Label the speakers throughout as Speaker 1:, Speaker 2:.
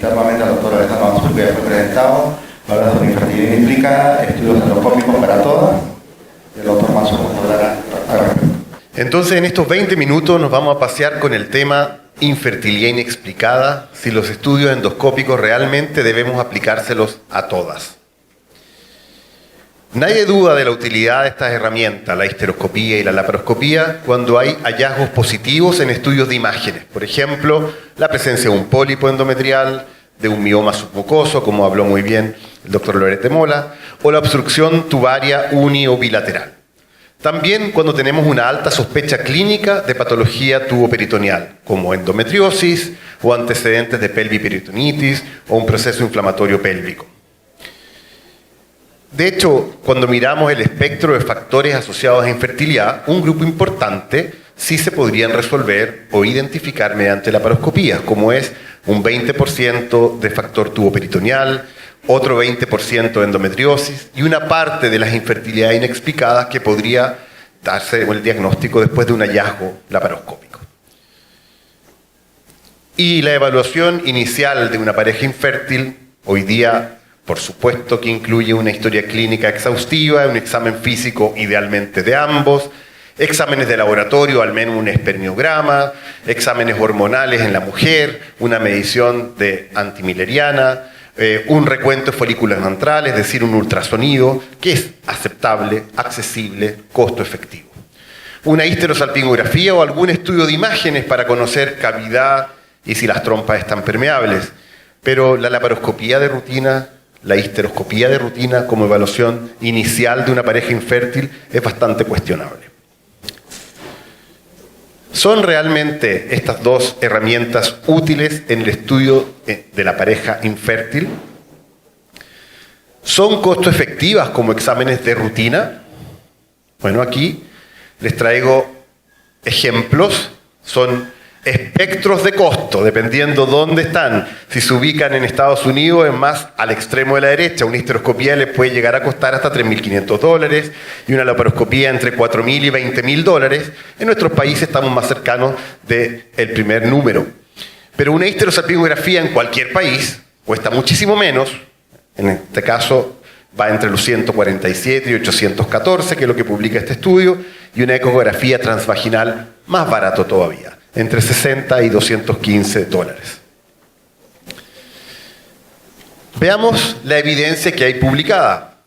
Speaker 1: invitar nuevamente al doctor Alejandro Mansur, que ya fue presentado, para hablar sobre infertilidad implicada, estudios endoscópicos para todas. El doctor Mansur nos hablará al respecto.
Speaker 2: Entonces, en estos 20 minutos nos vamos a pasear con el tema infertilidad inexplicada, si los estudios endoscópicos realmente debemos aplicárselos a todas. Nadie duda de la utilidad de estas herramientas, la histeroscopía y la laparoscopía, cuando hay hallazgos positivos en estudios de imágenes. Por ejemplo, la presencia de un pólipo endometrial, de un mioma submucoso, como habló muy bien el doctor Loret de Mola, o la obstrucción tubaria uni o bilateral. También cuando tenemos una alta sospecha clínica de patología tuboperitoneal, como endometriosis o antecedentes de pelviperitonitis o un proceso inflamatorio pélvico. De hecho, cuando miramos el espectro de factores asociados a infertilidad, un grupo importante sí se podrían resolver o identificar mediante laparoscopía, como es un 20% de factor tuboperitoneal, otro 20% de endometriosis y una parte de las infertilidades inexplicadas que podría darse el diagnóstico después de un hallazgo laparoscópico. Y la evaluación inicial de una pareja infértil, hoy día, por supuesto que incluye una historia clínica exhaustiva, un examen físico idealmente de ambos, exámenes de laboratorio, al menos un espermiograma, exámenes hormonales en la mujer, una medición de antimileriana, un recuento de folículos antrales, es decir, un ultrasonido, que es aceptable, accesible, costo efectivo. Una histerosalpingografía o algún estudio de imágenes para conocer cavidad y si las trompas están permeables. Pero la laparoscopía de rutina, la histeroscopía de rutina como evaluación inicial de una pareja infértil es bastante cuestionable. ¿Son realmente estas dos herramientas útiles en el estudio de la pareja infértil? ¿Son costo efectivas como exámenes de rutina? Bueno, aquí les traigo ejemplos. Son espectros de costo, dependiendo dónde están. Si se ubican en Estados Unidos, es más al extremo de la derecha. Una histeroscopía les puede llegar a costar hasta $3.500 y una laparoscopía entre $4.000 y $20.000. En nuestros países estamos más cercanos del primer número. Pero una histerosalpingografía en cualquier país cuesta muchísimo menos. En este caso va entre los 147 y 814, que es lo que publica este estudio, y una ecografía transvaginal más barato todavía, entre $60 y $215. Veamos la evidencia que hay publicada.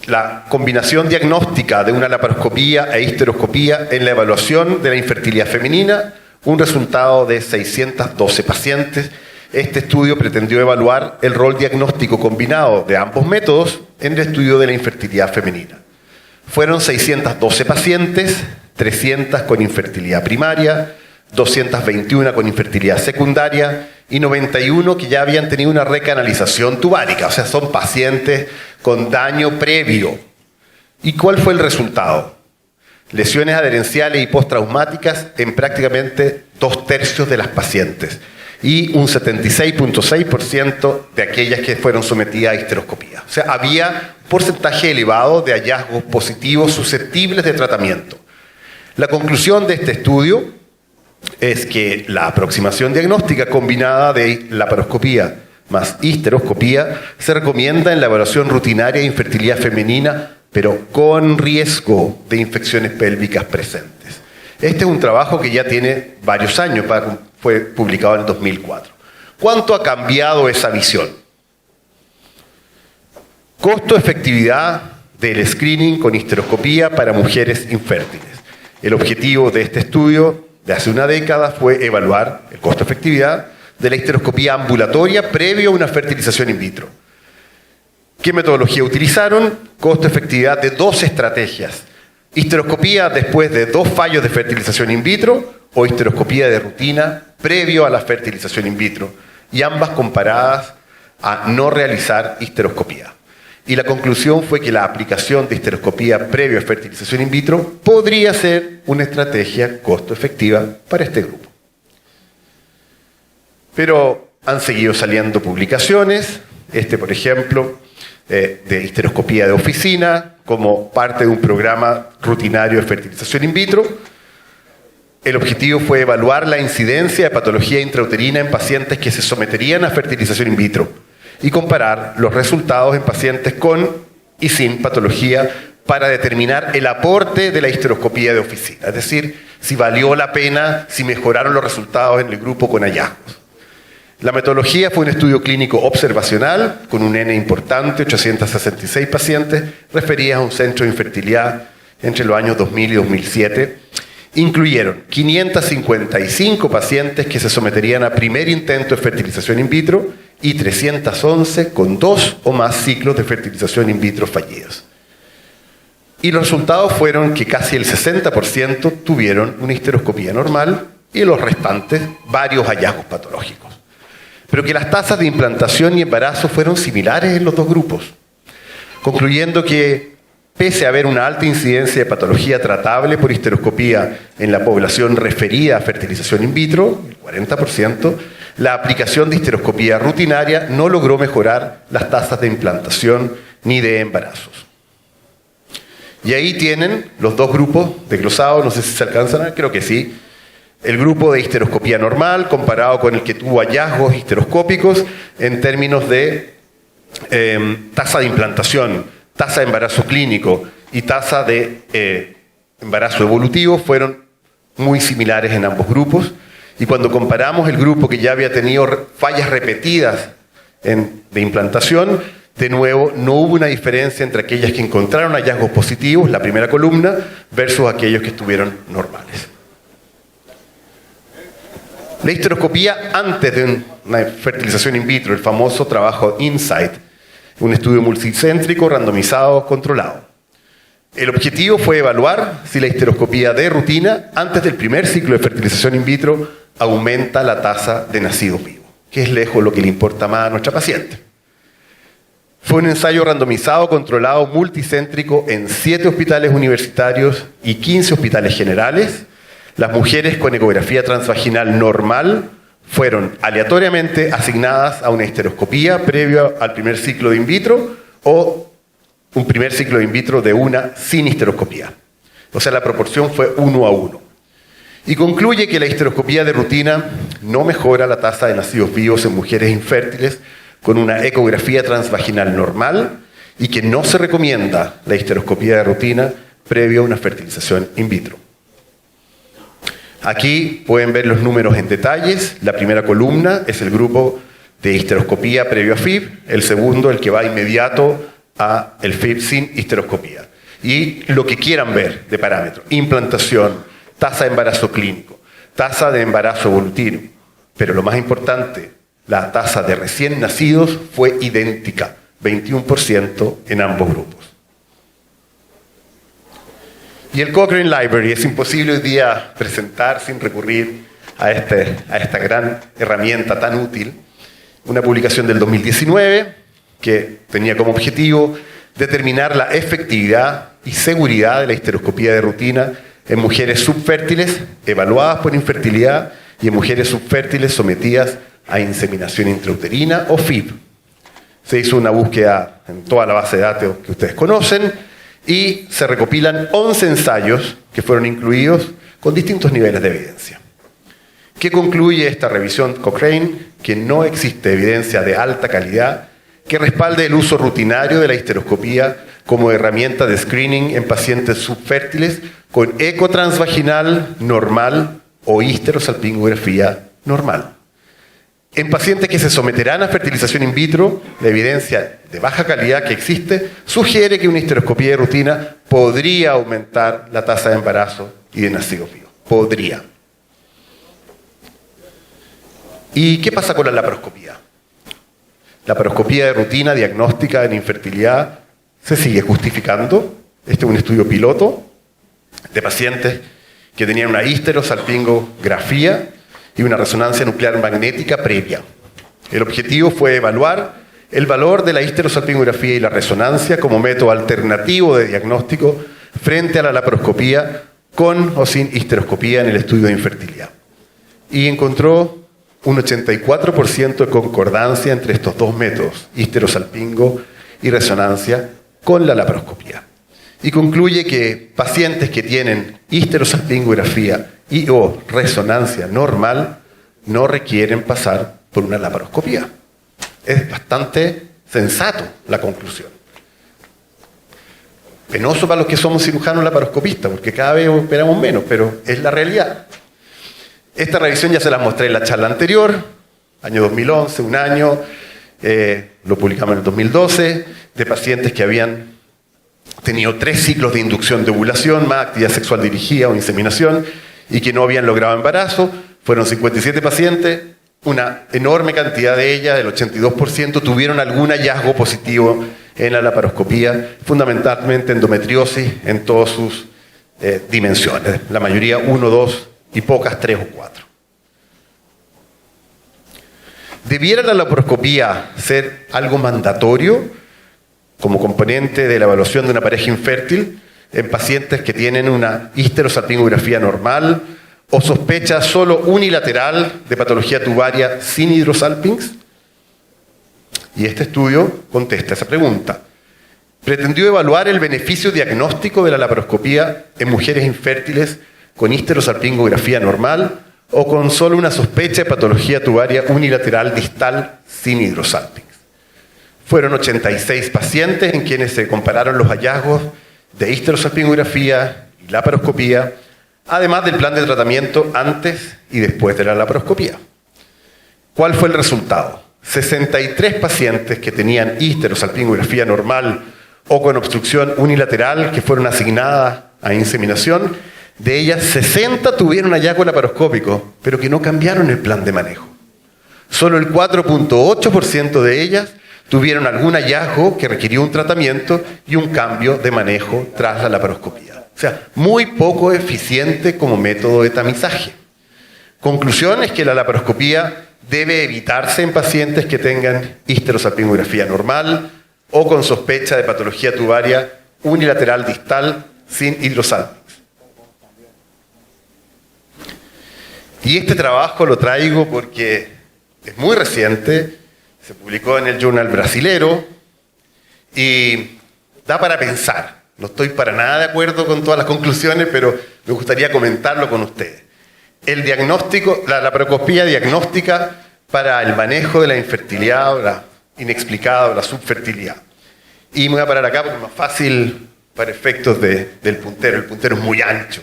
Speaker 2: La combinación diagnóstica de una laparoscopía e histeroscopía en la evaluación de la infertilidad femenina, un resultado de 612 pacientes. Este estudio pretendió evaluar el rol diagnóstico combinado de ambos métodos en el estudio de la infertilidad femenina. Fueron 612 pacientes, 300 con infertilidad primaria, 221 con infertilidad secundaria y 91 que ya habían tenido una recanalización tubárica, o sea, son pacientes con daño previo. ¿Y cuál fue el resultado? Lesiones adherenciales y postraumáticas en prácticamente 2/3 de las pacientes y un 76.6% de aquellas que fueron sometidas a histeroscopía. O sea, había un porcentaje elevado de hallazgos positivos susceptibles de tratamiento. La conclusión de este estudio es que la aproximación diagnóstica combinada de laparoscopía más histeroscopía se recomienda en la evaluación rutinaria de infertilidad femenina, pero con riesgo de infecciones pélvicas presentes. Este es un trabajo que ya tiene varios años, fue publicado en el 2004. ¿Cuánto ha cambiado esa visión? Costo-efectividad del screening con histeroscopía para mujeres infértiles. El objetivo de este estudio de hace una década fue evaluar el costo-efectividad de la histeroscopía ambulatoria previo a una fertilización in vitro. ¿Qué metodología utilizaron? Costo-efectividad de 2 estrategias. Histeroscopía después de 2 fallos de fertilización in vitro o histeroscopía de rutina previo a la fertilización in vitro, y ambas comparadas a no realizar histeroscopía. Y la conclusión fue que la aplicación de histeroscopía previo a fertilización in vitro podría ser una estrategia costo efectiva para este grupo. Pero han seguido saliendo publicaciones, por ejemplo, de histeroscopía de oficina, como parte de un programa rutinario de fertilización in vitro. el objetivo fue evaluar la incidencia de patología intrauterina en pacientes que se someterían a fertilización in vitro y comparar los resultados en pacientes con y sin patología para determinar el aporte de la histeroscopía de oficina, es decir, si valió la pena, si mejoraron los resultados en el grupo con hallazgos. La metodología fue un estudio clínico observacional con un N importante, 866 pacientes, referidas a un centro de infertilidad entre los años 2000 y 2007. Incluyeron 555 pacientes que se someterían a primer intento de fertilización in vitro y 311 con 2 o más ciclos de fertilización in vitro fallidos. Y los resultados fueron que casi el 60% tuvieron una histeroscopía normal y los restantes varios hallazgos patológicos. Pero que las tasas de implantación y embarazo fueron similares en los dos grupos, concluyendo que pese a haber una alta incidencia de patología tratable por histeroscopía en la población referida a fertilización in vitro, el 40%, la aplicación de histeroscopía rutinaria no logró mejorar las tasas de implantación ni de embarazos. Y ahí tienen los dos grupos desglosados, no sé si se alcanzan a ver, creo que sí. El grupo de histeroscopía normal comparado con el que tuvo hallazgos histeroscópicos en términos de tasa de implantación, tasa de embarazo clínico y tasa de embarazo evolutivo fueron muy similares en ambos grupos. Y cuando comparamos el grupo que ya había tenido fallas repetidas de implantación, de nuevo no hubo una diferencia entre aquellas que encontraron hallazgos positivos, la primera columna, versus aquellos que estuvieron normales. La histeroscopía antes de una fertilización in vitro, el famoso trabajo InSight, un estudio multicéntrico, randomizado, controlado. El objetivo fue evaluar si la histeroscopía de rutina, antes del primer ciclo de fertilización in vitro, aumenta la tasa de nacidos vivos, que es lejos lo que le importa más a nuestra paciente. Fue un ensayo randomizado, controlado, multicéntrico en 7 hospitales universitarios y 15 hospitales generales. Las mujeres con ecografía transvaginal normal fueron aleatoriamente asignadas a una histeroscopía previo al primer ciclo de in vitro o un primer ciclo de in vitro de una sin histeroscopía. O sea, la proporción fue 1:1. Y concluye que la histeroscopía de rutina no mejora la tasa de nacidos vivos en mujeres infértiles con una ecografía transvaginal normal y que no se recomienda la histeroscopía de rutina previo a una fertilización in vitro. Aquí pueden ver los números en detalles. La primera columna es el grupo de histeroscopía previo a FIV, el segundo el que va inmediato a el FIV sin histeroscopía. Y lo que quieran ver de parámetros: implantación, tasa de embarazo clínico, tasa de embarazo evolutivo. Pero lo más importante, la tasa de recién nacidos fue idéntica, 21% en ambos grupos. Y el Cochrane Library, es imposible hoy día presentar sin recurrir a esta gran herramienta tan útil. Una publicación del 2019 que tenía como objetivo determinar la efectividad y seguridad de la histeroscopía de rutina en mujeres subfértiles evaluadas por infertilidad y en mujeres subfértiles sometidas a inseminación intrauterina o FIV. Se hizo una búsqueda en toda la base de datos que ustedes conocen y se recopilan 11 ensayos que fueron incluidos con distintos niveles de evidencia. ¿Qué concluye esta revisión Cochrane? Que no existe evidencia de alta calidad que respalde el uso rutinario de la histeroscopía como herramienta de screening en pacientes subfértiles con eco transvaginal normal o histerosalpingografía normal. En pacientes que se someterán a fertilización in vitro, la evidencia de baja calidad que existe sugiere que una histeroscopía de rutina podría aumentar la tasa de embarazo y de nacidos vivos. Podría. ¿Y qué pasa con la laparoscopía? La laparoscopía de rutina diagnóstica en infertilidad se sigue justificando. Este es un estudio piloto de pacientes que tenían una histerosalpingografía y una resonancia nuclear magnética previa. El objetivo fue evaluar el valor de la histerosalpingografía y la resonancia como método alternativo de diagnóstico frente a la laparoscopía con o sin histeroscopía en el estudio de infertilidad. Y encontró un 84% de concordancia entre estos dos métodos, histerosalpingo y resonancia, con la laparoscopía. Y concluye que pacientes que tienen histerosalpingografía y o resonancia normal no requieren pasar por una laparoscopía. Es bastante sensato la conclusión. Penoso para los que somos cirujanos laparoscopistas, porque cada vez operamos menos, pero es la realidad. Esta revisión ya se la mostré en la charla anterior, año 2011, un año, lo publicamos en el 2012, de pacientes que habían tenido 3 ciclos de inducción de ovulación, más actividad sexual dirigida o inseminación, y que no habían logrado embarazo. Fueron 57 pacientes, una enorme cantidad de ellas, el 82%, tuvieron algún hallazgo positivo en la laparoscopía, fundamentalmente endometriosis en todas sus dimensiones. La mayoría 1, 2 y pocas 3 o 4. ¿Debiera la laparoscopía ser algo mandatorio como componente de la evaluación de una pareja infértil en pacientes que tienen una histerosalpingografía normal o sospecha solo unilateral de patología tubaria sin hidrosalpinx? Y este estudio contesta esa pregunta. Pretendió evaluar el beneficio diagnóstico de la laparoscopía en mujeres infértiles con histerosalpingografía normal o con solo una sospecha de patología tubaria unilateral distal sin hidrosalpinx. Fueron 86 pacientes en quienes se compararon los hallazgos de histerosalpingografía y laparoscopía, además del plan de tratamiento antes y después de la laparoscopía. ¿Cuál fue el resultado? 63 pacientes que tenían histerosalpingografía normal o con obstrucción unilateral que fueron asignadas a inseminación, de ellas 60 tuvieron hallazgo laparoscópico, pero que no cambiaron el plan de manejo. Solo el 4.8% de ellas tuvieron algún hallazgo que requirió un tratamiento y un cambio de manejo tras la laparoscopía. O sea, muy poco eficiente como método de tamizaje. Conclusión es que la laparoscopía debe evitarse en pacientes que tengan histerosalpingografía normal o con sospecha de patología tubaria unilateral distal sin hidrosalpinx. Y este trabajo lo traigo porque es muy reciente, se publicó en el Journal Brasilero y da para pensar. No estoy para nada de acuerdo con todas las conclusiones, pero me gustaría comentarlo con ustedes. El diagnóstico, la laparoscopía diagnóstica para el manejo de la infertilidad o la inexplicada o la subfertilidad. Y me voy a parar acá porque es más fácil para efectos del puntero. El puntero es muy ancho.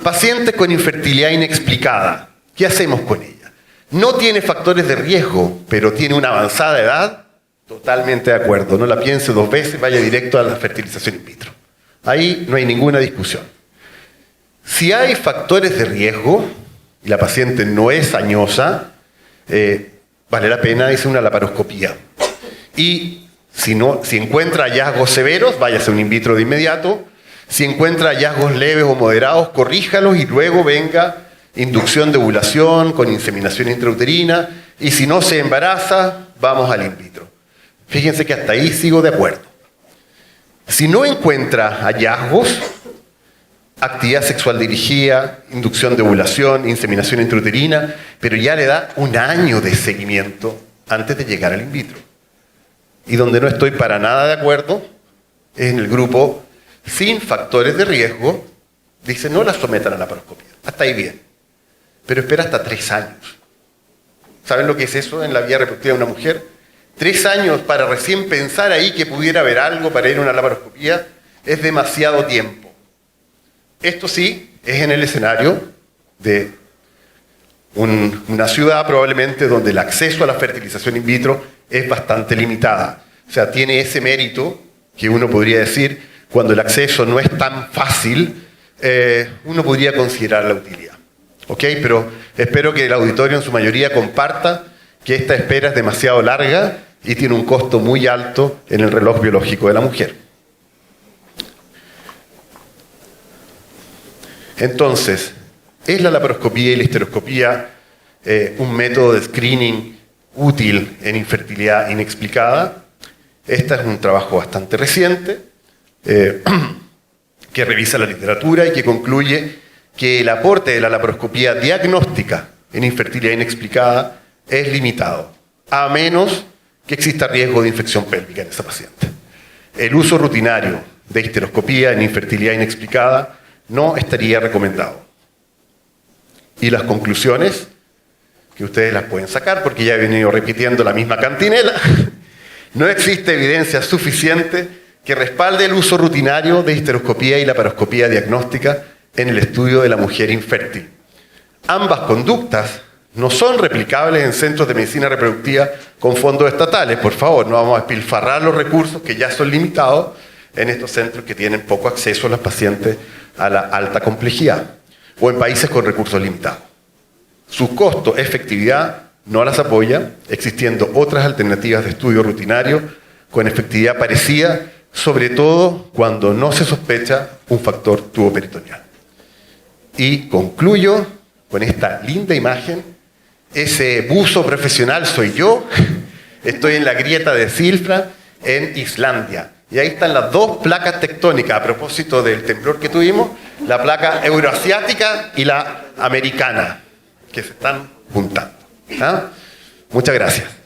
Speaker 2: Pacientes con infertilidad inexplicada. ¿Qué hacemos con ella? No tiene factores de riesgo, pero tiene una avanzada edad. Totalmente de acuerdo. No la piense 2 veces, vaya directo a la fertilización in vitro. Ahí no hay ninguna discusión. Si hay factores de riesgo y la paciente no es añosa, vale la pena hacer una laparoscopía. Y si encuentra hallazgos severos, váyase a un in vitro de inmediato. Si encuentra hallazgos leves o moderados, corríjalos y luego venga inducción de ovulación con inseminación intrauterina. Y si no se embaraza, vamos al in vitro. Fíjense que hasta ahí sigo de acuerdo. Si no encuentra hallazgos, actividad sexual dirigida, inducción de ovulación, inseminación intrauterina, pero ya le da 1 año de seguimiento antes de llegar al in vitro. Y donde no estoy para nada de acuerdo es en el grupo sin factores de riesgo, dice no la sometan a la laparoscopía. Hasta ahí bien. Pero espera hasta 3 años. ¿Saben lo que es eso en la vida reproductiva de una mujer? 3 años para recién pensar ahí que pudiera haber algo para ir a una laparoscopía es demasiado tiempo. Esto sí es en el escenario de una ciudad probablemente donde el acceso a la fertilización in vitro es bastante limitada. O sea, tiene ese mérito que uno podría decir, cuando el acceso no es tan fácil, uno podría considerar la utilidad. ¿Ok? Pero espero que el auditorio en su mayoría comparta que esta espera es demasiado larga y tiene un costo muy alto en el reloj biológico de la mujer. Entonces, ¿es la laparoscopía y la histeroscopía un método de screening útil en infertilidad inexplicada? Este es un trabajo bastante reciente que revisa la literatura y que concluye que el aporte de la laparoscopía diagnóstica en infertilidad inexplicada es limitado, a menos que exista riesgo de infección pélvica en esa paciente. El uso rutinario de histeroscopía en infertilidad inexplicada no estaría recomendado. Y las conclusiones, que ustedes las pueden sacar porque ya he venido repitiendo la misma cantinela, no existe evidencia suficiente que respalde el uso rutinario de histeroscopía y laparoscopía diagnóstica en el estudio de la mujer infértil. Ambas conductas no son replicables en centros de medicina reproductiva con fondos estatales. Por favor, no vamos a despilfarrar los recursos que ya son limitados en estos centros que tienen poco acceso a los pacientes a la alta complejidad o en países con recursos limitados. Su costo, efectividad, no las apoya, existiendo otras alternativas de estudio rutinario con efectividad parecida, sobre todo cuando no se sospecha un factor tuboperitoneal. Y concluyo con esta linda imagen. Ese buzo profesional soy yo. Estoy en la grieta de Silfra, en Islandia. Y ahí están las dos placas tectónicas, a propósito del temblor que tuvimos, la placa euroasiática y la americana, que se están juntando. ¿Ah? Muchas gracias.